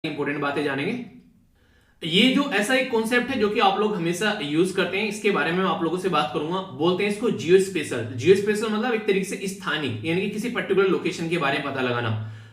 Important बातें जानेंगे। ये जो ऐसा एक कॉन्सेप्ट है जो कि आप लोग हमेशा यूज करते हैं, इसके बारे में मैं आप लोगों से बात करूंगा। बोलते हैं इसको जियो स्पेशल। जियो स्पेशल मतलब एक तरीके से स्थानीय, यानी कि किसी पर्टिकुलर लोकेशन के बारे में पता लगाना।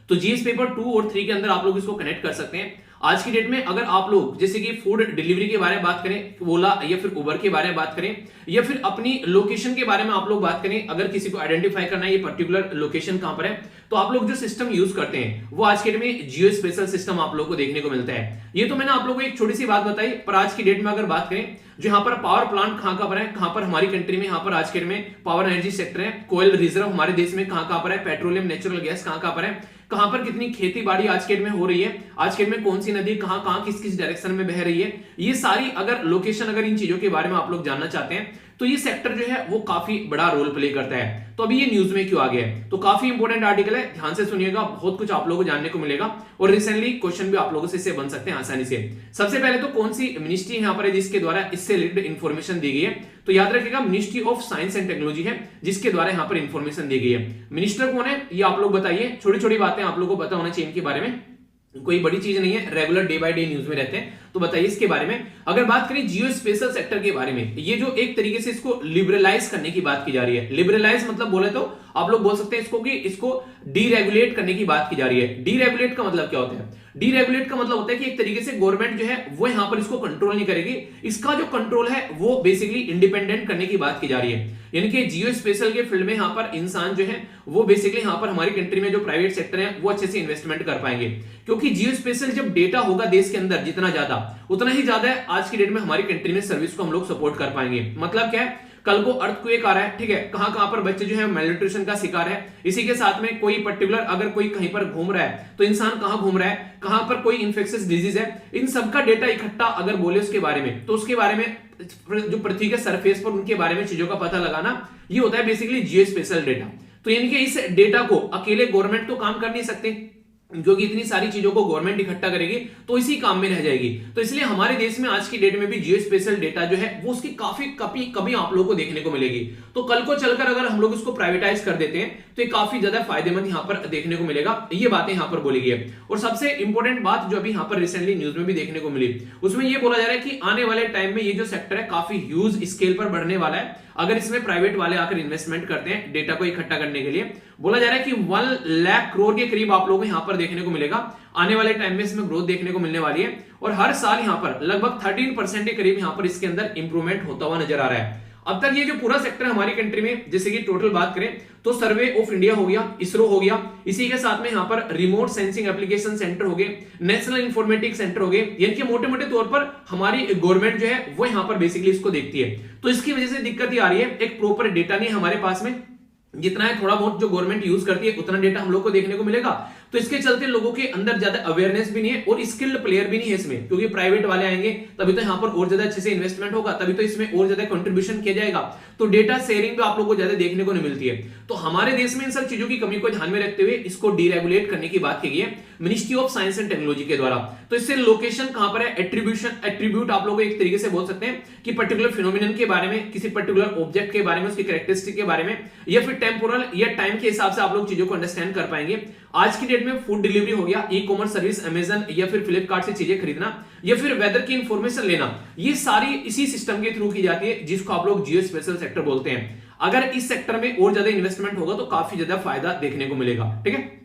तो जीएस पेपर 2 और 3 के अंदर आप लोग इसको कनेक्ट कर सकते हैं। आज की डेट में अगर आप लोग जैसे कि फूड डिलीवरी के बारे में बात करें, ओला या फिर उबर के बारे में बात करें, या फिर अपनी लोकेशन के बारे में आप लोग बात करें, अगर किसी को आइडेंटिफाई करना है ये पर्टिकुलर लोकेशन कहां पर है, तो आप लोग जो सिस्टम यूज करते हैं वो आज के डेट में जियो स्पेशल सिस्टम आप लोग को देखने को मिलता है। ये तो मैंने आप लोगों को एक छोटी सी बात बताई, पर आज की डेट में अगर बात करें जो यहाँ पर पावर प्लांट कहां पर है, कहां पर हमारी कंट्री में, यहाँ पर आज के डेट में पावर एनर्जी सेक्टर है, कोयल रिजर्व हमारे देश में कहां पर है, पेट्रोलियम नेचुरल गैस कहां पर है, कहां पर कितनी खेती बाड़ी आज के डेट में हो रही है, आज के डेट में कौन सी नदी कहां कहां किस किस डायरेक्शन में बह रही है, ये सारी अगर लोकेशन, अगर इन चीजों के बारे में आप लोग जानना चाहते हैं तो ये सेक्टर जो है वो काफी बड़ा रोल प्ले करता है। तो अभी ये न्यूज में क्यों आ गया है, तो काफी इंपॉर्टेंट आर्टिकल है, ध्यान से सुनिएगा, बहुत कुछ आप लोगों को जानने को मिलेगा और रिसेंटली क्वेश्चन भी आप लोगों से इससे बन सकते हैं आसानी से। सबसे पहले तो कौन सी मिनिस्ट्री यहाँ पर है जिसके द्वारा इससे रिलेटेड इंफॉर्मेशन दी गई है, तो याद रखिएगा ministry of science and technology है जिसके द्वारा यहाँ पर इंफॉर्मेशन दी गई है। मिनिस्टर कौन है ये आप लोग बताइए, छोटी छोटी बातें आप लोगों को पता होना चाहिए इनके बारे में, कोई बड़ी चीज नहीं है, regular day by day news में रहते हैं, तो बताइए इसके बारे में। अगर बात करें जियो स्पेशल सेक्टर के बारे में, ये जो एक तरीके से इसको लिबरलाइज करने की बात की जा रही है। लिबरलाइज मतलब बोले तो आप लोग बोल सकते हैं इसको कि इसको डीरेगुलेट करने की बात की जा रही है। डीरेगुलेट का मतलब क्या होता है, डीरेगुलेट का मतलब होता है कि एक तरीके से गवर्नमेंट जो है वो यहां पर इसको कंट्रोल नहीं करेगी, इसका जो कंट्रोल है वो बेसिकली इंडिपेंडेंट करने की बात की जा रही है। यानी कि जियो स्पेशल के फील्ड में यहां पर इंसान जो है वो बेसिकली यहां पर हमारी कंट्री में जो प्राइवेट सेक्टर है वो अच्छे से इन्वेस्टमेंट कर पाएंगे, क्योंकि जियो स्पेशल जब डेटा होगा देश के अंदर जितना ज्यादा, उतना ही ज्यादा आज की डेट में हमारी कंट्री में सर्विस को हम लोग सपोर्ट कर पाएंगे। मतलब क्या है, कल को अर्थक्वेक आ रहा है, ठीक है, कहां कहां पर बच्चे जो है मेलन्यूट्रिशन का शिकार है, इसी के साथ में कोई पर्टिकुलर अगर कोई कहीं पर घूम रहा है तो इंसान कहां घूम रहा है, कहां पर कोई इंफेक्शियस डिजीज है, इन सबका डेटा इकट्ठा अगर बोले उसके बारे में, तो उसके बारे में जो पृथ्वी के सरफेस पर उनके बारे में चीजों का पता लगाना, ये होता है बेसिकली जियो स्पेशल डेटा। तो यानी कि इस डेटा को अकेले गवर्नमेंट तो काम कर नहीं सकते, क्योंकि इतनी सारी चीजों को गवर्नमेंट इकट्ठा करेगी तो इसी काम में रह जाएगी। तो इसलिए हमारे देश में आज की डेट में भी जियो स्पेशल डेटा जो है वो उसकी काफी कमी आप लोगों को देखने को मिलेगी। तो कल को चलकर अगर हम लोग इसको प्राइवेटाइज कर देते हैं तो ये काफी ज्यादा फायदेमंद यहाँ पर देखने को मिलेगा, ये बातें यहाँ पर बोली गई है। और सबसे इंपॉर्टेंट बात जो अभी यहाँ पर रिसेंटली न्यूज में भी देखने को मिली, उसमें ये बोला जा रहा है कि आने वाले टाइम में ये जो सेक्टर है काफी ह्यूज स्केल पर बढ़ने वाला है, अगर इसमें प्राइवेट वाले आकर इन्वेस्टमेंट करते हैं डेटा को इकट्ठा करने के लिए। बोला जा रहा है कि 1 लाख करोड़ के करीब आप लोगों को यहां पर देखने को मिलेगा, आने वाले टाइम में इसमें ग्रोथ देखने को मिलने वाली है, और हर साल यहां पर लगभग 13% के करीब यहां पर इसके अंदर इंप्रूवमेंट होता हुआ नजर आ रहा है। अब तक ये जो पूरा सेक्टर हमारी कंट्री में, जैसे कि टोटल बात करें तो सर्वे ऑफ इंडिया हो गया, इसरो हो गया, इसी के साथ में यहां पर रिमोट सेंसिंग एप्लीकेशन सेंटर हो गए, नेशनल इंफॉर्मेटिक्स सेंटर हो गए, यानी कि मोटे मोटे तौर पर हमारी गवर्नमेंट जो है वो यहां पर बेसिकली इसको देखती है। तो इसकी वजह से दिक्कत ये आ रही है, एक प्रॉपर डेटा नहीं है हमारे पास में, जितना है थोड़ा बहुत जो गवर्नमेंट यूज करती है उतना डेटा हम लोग को देखने को मिलेगा। तो इसके चलते लोगों के अंदर ज्यादा अवेयरनेस भी नहीं है और स्किल्ड प्लेयर भी नहीं है इसमें, क्योंकि प्राइवेट वाले आएंगे तभी तो यहाँ पर और ज्यादा अच्छे से इन्वेस्टमेंट होगा, तभी तो इसमें और ज्यादा कंट्रीब्यूशन किया जाएगा, तो डेटा शेयरिंग भी आप लोगों को ज्यादा देखने को नहीं मिलती है। तो हमारे देश में इन सब चीजों की कमी को ध्यान में रखते हुए इसको डीरेगुलेट करने की बात की गई है ministry of science and technology के द्वारा। तो इससे लोकेशन कहां पर है, एट्रीब्यूट आप लोग एक तरीके से बोल सकते हैं कि पर्टिकुलर फिनोमिनन के बारे में, किसी पर्टिकुलर ऑब्जेक्ट के बारे में, उसकी कैरेक्टरिस्टिक के बारे में, या फिर टेम्पोरल या टाइम के हिसाब से आप लोग चीजों को अंडरस्टैंड कर पाएंगे। आज की डेट में फूड डिलीवरी हो गया, ई कॉमर्स सर्विस, अमेजन या फिर फ्लिपकार्ट से चीजें खरीदना, या फिर वेदर की इंफॉर्मेशन लेना, ये सारी इसी सिस्टम के थ्रू की जाती है जिसको आप लोग जियो स्पेशल सेक्टर बोलते हैं। अगर इस सेक्टर में और ज्यादा इन्वेस्टमेंट होगा तो काफी ज्यादा फायदा देखने को मिलेगा, ठीक है।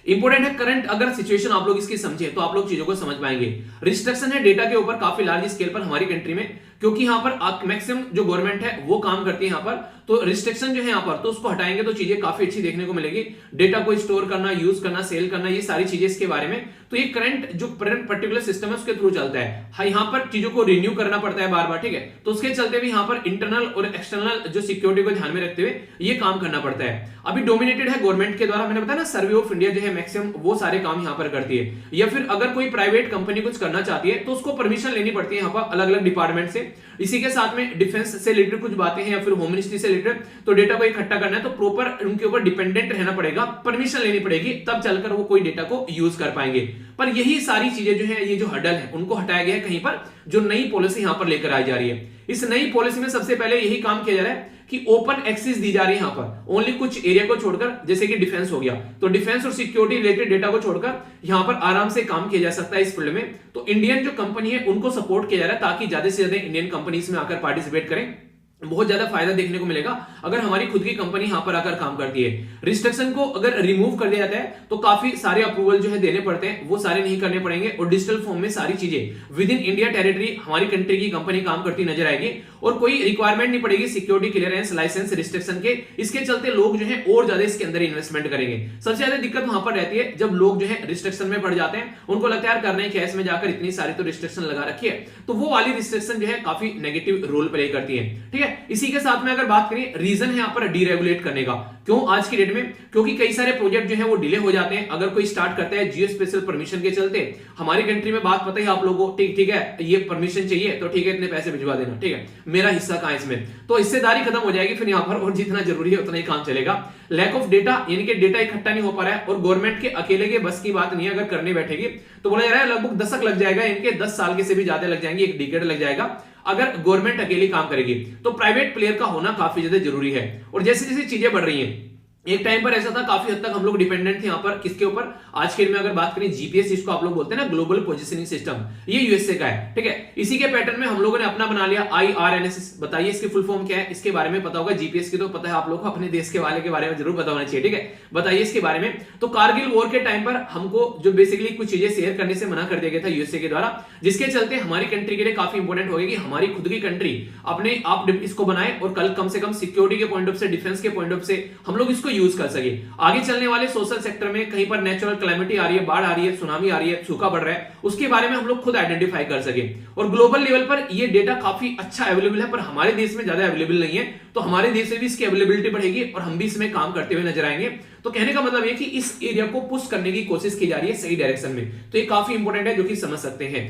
इंपॉर्टेंट है करंट अगर सिचुएशन आप लोग इसकी समझे तो आप लोग चीजों को समझ पाएंगे। रिस्ट्रिक्शन है डेटा के ऊपर काफी लार्ज स्केल पर हमारी कंट्री में, क्योंकि यहां पर मैक्सिमम जो गवर्नमेंट है वो काम करती है यहां पर, तो रिस्ट्रिक्शन जो है यहां पर, तो उसको हटाएंगे तो चीजें काफी अच्छी देखने को मिलेगी। डेटा को स्टोर करना, यूज करना, सेल करना, ये सारी चीजें इसके बारे में, तो ये करंट जो पर्टिकुलर सिस्टम है उसके थ्रू चलता है। हाँ, यहाँ पर चीजों को रिन्यू करना पड़ता है बार बार, ठीक है, तो उसके चलते भी यहाँ पर इंटरनल और एक्सटर्नल जो सिक्योरिटी को ध्यान में रखते हुए ये काम करना पड़ता है। अभी डोमिनेटेड है गवर्नमेंट के द्वारा, मैंने बताया ना सर्वे ऑफ इंडिया जो है मैक्सिमम वो सारे काम यहाँ पर करती है, या फिर अगर कोई प्राइवेट कंपनी कुछ करना चाहती है तो उसको परमिशन लेनी पड़ती है यहाँ पर अलग अलग डिपार्टमेंट से। इसी के साथ में डिफेंस से रिलेटेड कुछ बातें हैं या फिर होम मिनिस्ट्री से रिलेटेड, तो डेटा को इकट्ठा करना है तो प्रॉपर उनके ऊपर डिपेंडेंट रहना पड़ेगा, परमिशन लेनी पड़ेगी, तब चलकर वो कोई डेटा को यूज कर पाएंगे। पर यही सारी चीजें जो है, ये जो हडल है उनको हटाया गया है कहीं पर, जो नई पॉलिसी यहां पर लेकर आई जा रही है। इस नई पॉलिसी में सबसे पहले यही काम किया जा रहा है कि ओपन एक्सेस दी जा रही है यहां पर, ओनली कुछ एरिया को छोड़कर, जैसे कि डिफेंस हो गया, तो डिफेंस और सिक्योरिटी रिलेटेड डेटा को छोड़कर यहां पर आराम से काम किया जा सकता है इस फील्ड में। तो इंडियन जो कंपनी है उनको सपोर्ट किया जा रहा है ताकि ज्यादा से ज्यादा इंडियन कंपनीज में आकर पार्टिसिपेट करें। बहुत ज्यादा फायदा देखने को मिलेगा अगर हमारी खुद की कंपनी यहां पर आकर काम करती है। रिस्ट्रिक्शन को अगर रिमूव कर दिया जाता है तो काफी सारे अप्रूवल जो है देने पड़ते हैं, वो सारे नहीं करने पड़ेंगे और डिजिटल फॉर्म में सारी चीजें विद इन इंडिया टेरिटरी हमारी कंट्री की कंपनी काम करती नजर आएगी और कोई रिक्वायरमेंट नहीं पड़ेगी सिक्योरिटी क्लियरेंस लाइसेंस रिस्ट्रिक्शन के। इसके चलते लोग जो है और ज्यादा इसके अंदर इन्वेस्टमेंट करेंगे। सबसे ज्यादा दिक्कत वहां पर रहती है जब लोग जो है रिस्ट्रिक्शन में पड़ जाते हैं, उनको लगता है यार करना ही क्या है, इसमें जाकर इतनी सारी तो रिस्ट्रिक्शन लगा रखी है, तो वो वाली रिस्ट्रिक्शन जो है काफी नेगेटिव रोल प्ले करती है। ठीक है, इसी के साथ में अगर बात करें रीजन है यहाँ पर डीरेगुलेट करने का, क्यों आज की डेट में, क्योंकि कई सारे प्रोजेक्ट जो है वो डिले हो जाते हैं। अगर कोई स्टार्ट करता है जियो स्पेशल परमिशन के चलते, हमारी कंट्री में बात पता है आप लोगों को, ठीक है ये परमिशन चाहिए तो ठीक है इतने पैसे भिजवा देना, ठीक है मेरा हिस्सा कहां है इसमें, तो हिस्सेदारी खत्म हो जाएगी फिर यहाँ पर, और जितना जरूरी है उतना ही काम चलेगा। लैक ऑफ डेटा, यानी कि डेटा इकट्ठा नहीं हो पा रहा है और गवर्नमेंट के अकेले के बस की बात नहीं है, अगर करने बैठेगी तो बोला जा रहा है लगभग दशक लग जाएगा, इनके 10 साल के से भी ज्यादा लग जाएंगे, एक डिकेड लग जाएगा अगर गवर्नमेंट अकेली काम करेगी। तो प्राइवेट प्लेयर का होना काफी ज्यादा जरूरी है। और जैसे जैसे चीजें बढ़ रही हैं, एक टाइम पर ऐसा था काफी हद तक हम लोग डिपेंडेंट थे यहाँ पर किसके ऊपर, आज के दिन में अगर बात करें जीपीएस, इसको आप लोग बोलते हैं ना ग्लोबल पोजिशनिंग सिस्टम, ये यूएसए का है। ठीक है, इसी के पैटर्न में हम लोगों ने अपना बना लिया IRNSS। बताइए इसकी फुल फॉर्म क्या है, इसके बारे में पता होगा, जीपीएस की तो पता है आप लोग को, अपने देश के वाले के बारे में जरूर पता होना चाहिए। ठीक है, बताइए इसके बारे में। तो कारगिल वॉर के टाइम पर हमको जो बेसिकली कुछ चीजें शेयर करने से मना कर दिया गया था यूएसए के द्वारा, जिसके चलते हमारी कंट्री के लिए काफी इंपॉर्टेंट हो गया कि हमारी खुद की कंट्री अपने आप इसको बनाए और कल से कम सिक्योरिटी के पॉइंट ऑफ से, डिफेंस के पॉइंट ऑफ से हम लोग इसको यूज कर सके। आगे चलने वाले सोशल सेक्टर में कहीं पर नेचुरल कैलेमिटी आ रही है, बाढ़ आ रही है, सुनामी आ रही है, सूखा बढ़ रहा है, उसके बारे में हम लोग खुद आइडेंटिफाई कर सके। और ग्लोबल लेवल पर ये डेटा काफी अच्छा अवेलेबल है, पर हमारे देश में ज्यादा अवेलेबल नहीं है, तो हमारे देश में भी इसकी अवेलेबिलिटी बढ़ेगी और हम भी इसमें काम करते हुए नजर आएंगे। तो कहने का मतलब ये कि इस एरिया को पुश करने की कोशिश की जा रही है सही डायरेक्शन में, तो ये काफी इंपॉर्टेंट है जो कि समझ सकते हैं।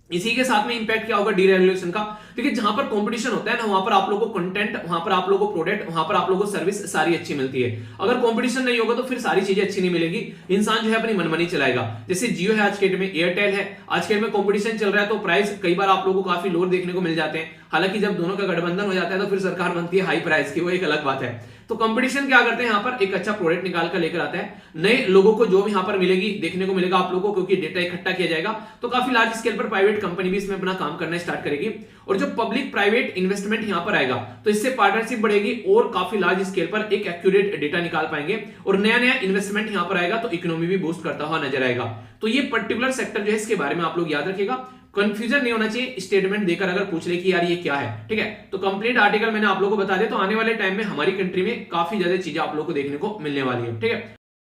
इसी के साथ में इंपैक्ट क्या होगा डीरेगुलेशन का, देखिए जहां पर कंपटीशन होता है ना, वहां पर आप लोगों को कंटेंट, वहां पर आप लोगों को प्रोडक्ट, वहां पर आप लोगों को सर्विस सारी अच्छी मिलती है। अगर कंपटीशन नहीं होगा तो फिर सारी चीजें अच्छी नहीं मिलेगी, इंसान जो है अपनी मनमानी चलाएगा। जैसे जियो है आज के डेट में, एयरटेल है आज के डेट में, कंपटीशन चल रहा है तो प्राइस कई बार आप लोगों को काफी लोअर देखने को मिल जाते हैं। हालांकि जब दोनों का गठबंधन हो जाता है तो फिर सरकार बनती है हाई प्राइस की, वो एक अलग बात है। तो कंपटीशन क्या करते हैं यहाँ पर, एक अच्छा प्रोडक्ट निकाल कर लेकर आता है, नए लोगों को जॉब यहाँ पर मिलेगी, देखने को मिलेगा आप लोगों को, क्योंकि डेटा इकट्ठा किया जाएगा। तो काफी लार्ज स्केल पर प्राइवेट कंपनी भी इसमें अपना काम करना स्टार्ट करेगी और जो पब्लिक प्राइवेट इन्वेस्टमेंट यहाँ पर आएगा तो इससे पार्टनरशिप बढ़ेगी और काफी लार्ज स्केल पर एक एक्यूरेट डेटा निकाल पाएंगे और नया नया इन्वेस्टमेंट यहाँ पर आएगा तो इकोनॉमी भी बूस्ट करता हुआ नजर आएगा। तो ये पर्टिकुलर सेक्टर जो है इसके बारे में आप लोग याद रखिएगा, कंफ्यूजन नहीं होना चाहिए स्टेटमेंट देकर अगर पूछ ले कि यार ये क्या है। ठीक है, तो कंप्लीट आर्टिकल मैंने आप लोगों को बता दिया। तो आने वाले टाइम में हमारी कंट्री में काफी ज्यादा चीजें आप लोगों को देखने को मिलने वाली है। ठीक है।